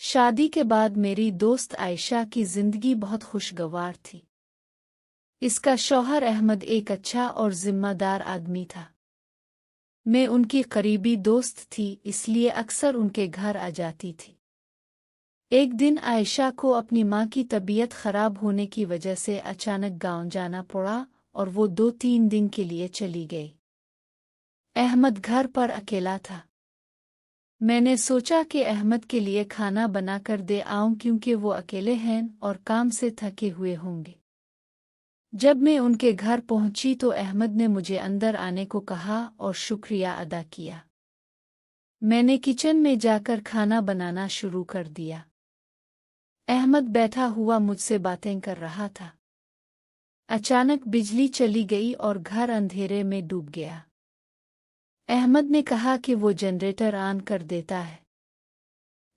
शादी के बाद मेरी दोस्त आयशा की जिंदगी बहुत खुशगवार थी। इसका शौहर अहमद एक अच्छा और जिम्मेदार आदमी था। मैं उनकी करीबी दोस्त थी, इसलिए अक्सर उनके घर आ जाती थी। एक दिन आयशा को अपनी माँ की तबीयत खराब होने की वजह से अचानक गांव जाना पड़ा और वो 2-3 दिन के लिए चली गई। अहमद घर पर अकेला था। मैंने सोचा कि अहमद के लिए खाना बनाकर दे आऊं, क्योंकि वो अकेले हैं और काम से थके हुए होंगे। जब मैं उनके घर पहुंची तो अहमद ने मुझे अंदर आने को कहा और शुक्रिया अदा किया। मैंने किचन में जाकर खाना बनाना शुरू कर दिया। अहमद बैठा हुआ मुझसे बातें कर रहा था। अचानक बिजली चली गई और घर अंधेरे में डूब गया। अहमद ने कहा कि वो जनरेटर ऑन कर देता है।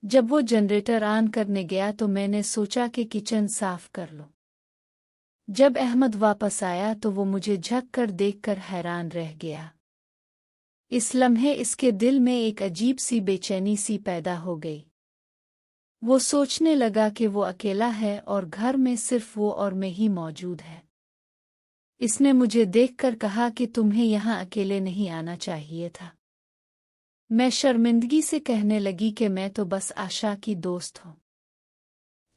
जब वो जनरेटर ऑन करने गया तो मैंने सोचा कि किचन साफ कर लो। जब अहमद वापस आया तो वो मुझे झक कर देखकर हैरान रह गया। इस लम्हे इसके दिल में एक अजीब सी बेचैनी सी पैदा हो गई। वो सोचने लगा कि वो अकेला है और घर में सिर्फ वो और मैं ही मौजूद है। इसने मुझे देखकर कहा कि तुम्हें यहाँ अकेले नहीं आना चाहिए था। मैं शर्मिंदगी से कहने लगी कि मैं तो बस आशा की दोस्त हूँ।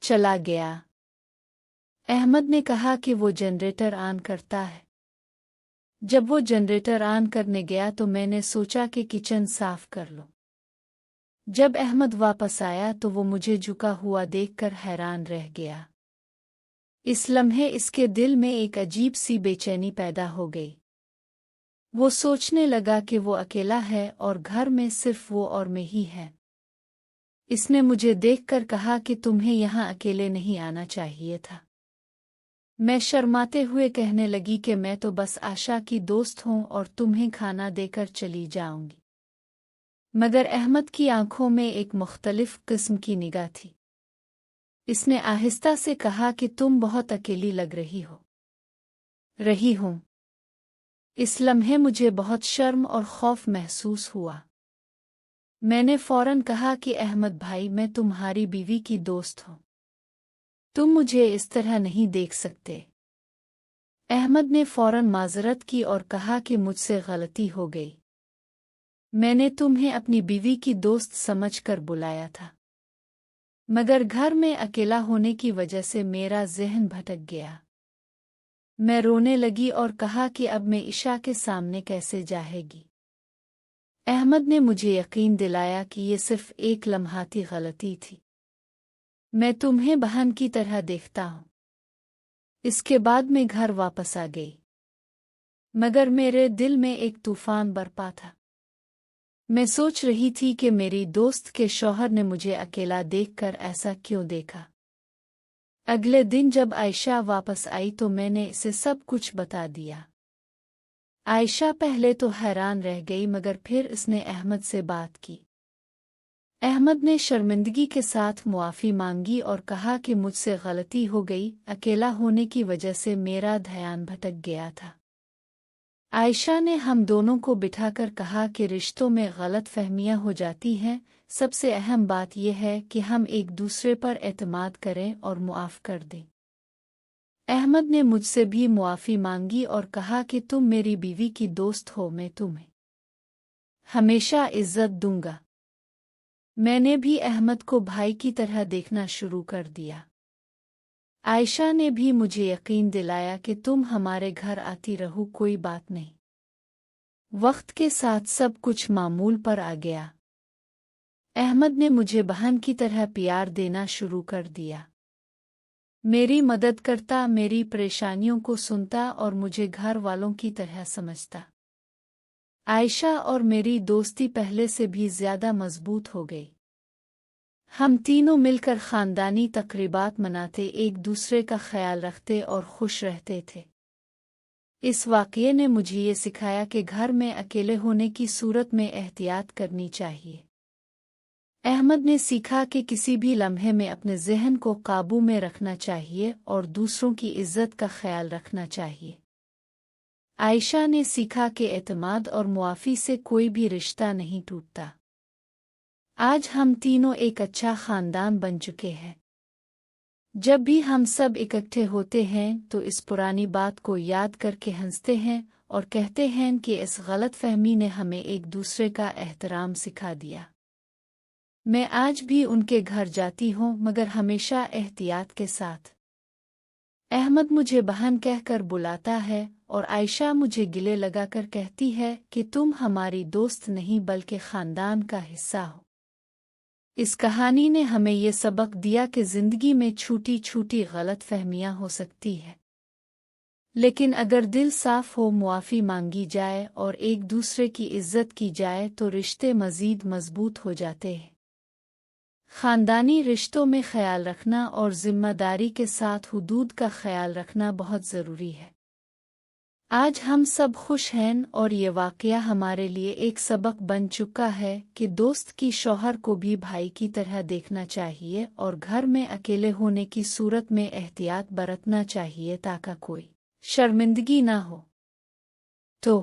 चला गया। अहमद ने कहा कि वो जनरेटर ऑन करता है। जब वो जनरेटर ऑन करने गया तो मैंने सोचा कि किचन साफ कर लो। जब अहमद वापस आया तो वो मुझे झुका हुआ देखकर हैरान रह गया। इस लम्हे इसके दिल में एक अजीब सी बेचैनी पैदा हो गई। वो सोचने लगा कि वो अकेला है और घर में सिर्फ वो और मैं ही है। इसने मुझे देखकर कहा कि तुम्हें यहाँ अकेले नहीं आना चाहिए था। मैं शर्माते हुए कहने लगी कि मैं तो बस आशा की दोस्त हूँ और तुम्हें खाना देकर चली जाऊंगी। मगर अहमद की आंखों में एक मुख्तलिफ किस्म की निगाह थी। इसने आहिस्ता से कहा कि तुम बहुत अकेली लग रही हूँ। इस लम्हे मुझे बहुत शर्म और खौफ महसूस हुआ। मैंने फौरन कहा कि अहमद भाई, मैं तुम्हारी बीवी की दोस्त हूँ। तुम मुझे इस तरह नहीं देख सकते। अहमद ने फौरन माजरत की और कहा कि मुझसे गलती हो गई। मैंने तुम्हें अपनी बीवी की दोस्त समझकर बुलाया था, मगर घर में अकेला होने की वजह से मेरा ज़हन भटक गया। मैं रोने लगी और कहा कि अब मैं ईशा के सामने कैसे जाएगी। अहमद ने मुझे यकीन दिलाया कि ये सिर्फ एक लम्हाती गलती थी। मैं तुम्हें बहन की तरह देखता हूँ। इसके बाद मैं घर वापस आ गई, मगर मेरे दिल में एक तूफान बरपा था। मैं सोच रही थी कि मेरी दोस्त के शौहर ने मुझे अकेला देखकर ऐसा क्यों देखा। अगले दिन जब आयशा वापस आई तो मैंने इसे सब कुछ बता दिया। आयशा पहले तो हैरान रह गई, मगर फिर इसने अहमद से बात की। अहमद ने शर्मिंदगी के साथ मुआफ़ी मांगी और कहा कि मुझसे गलती हो गई, अकेला होने की वजह से मेरा ध्यान भटक गया था। आयशा ने हम दोनों को बिठाकर कहा कि रिश्तों में गलत फहमियाँ हो जाती हैं, सबसे अहम बात यह है कि हम एक दूसरे पर एतमाद करें और मुआफ़ कर दें। अहमद ने मुझसे भी मुआफ़ी मांगी और कहा कि तुम मेरी बीवी की दोस्त हो, मैं तुम्हें हमेशा इज्जत दूंगा। मैंने भी अहमद को भाई की तरह देखना शुरू कर दिया। आयशा ने भी मुझे यकीन दिलाया कि तुम हमारे घर आती रहो, कोई बात नहीं। वक्त के साथ सब कुछ मामूल पर आ गया। अहमद ने मुझे बहन की तरह प्यार देना शुरू कर दिया। मेरी मदद करता, मेरी परेशानियों को सुनता और मुझे घर वालों की तरह समझता। आयशा और मेरी दोस्ती पहले से भी ज्यादा मजबूत हो गई। हम तीनों मिलकर खानदानी तकरीबात मनाते, एक दूसरे का ख्याल रखते और खुश रहते थे। इस वाक़ये ने मुझे ये सिखाया कि घर में अकेले होने की सूरत में एहतियात करनी चाहिए। अहमद ने सीखा कि किसी भी लम्हे में अपने ज़हन को काबू में रखना चाहिए और दूसरों की इज़्ज़त का ख्याल रखना चाहिए। आयशा ने सीखा कि एतमाद और मुआफ़ी से कोई भी रिश्ता नहीं टूटता। आज हम तीनों एक अच्छा खानदान बन चुके हैं। जब भी हम सब इकट्ठे होते हैं तो इस पुरानी बात को याद करके हंसते हैं और कहते हैं कि इस गलतफहमी ने हमें एक दूसरे का एहतराम सिखा दिया। मैं आज भी उनके घर जाती हूँ, मगर हमेशा एहतियात के साथ। अहमद मुझे बहन कहकर बुलाता है और आयशा मुझे गिले लगाकर कहती है कि तुम हमारी दोस्त नहीं बल्कि खानदान का हिस्सा हो। इस कहानी ने हमें ये सबक दिया कि जिंदगी में छोटी छोटी गलतफहमियां हो सकती है, लेकिन अगर दिल साफ हो, मुआफ़ी मांगी जाए और एक दूसरे की इज्जत की जाए तो रिश्ते मज़ीद मजबूत हो जाते हैं। खानदानी रिश्तों में ख्याल रखना और जिम्मेदारी के साथ हुदूद का ख्याल रखना बहुत ज़रूरी है। आज हम सब खुश हैं और ये वाक़या हमारे लिए एक सबक बन चुका है कि दोस्त की शौहर को भी भाई की तरह देखना चाहिए और घर में अकेले होने की सूरत में एहतियात बरतना चाहिए ताकि कोई शर्मिंदगी ना हो। तो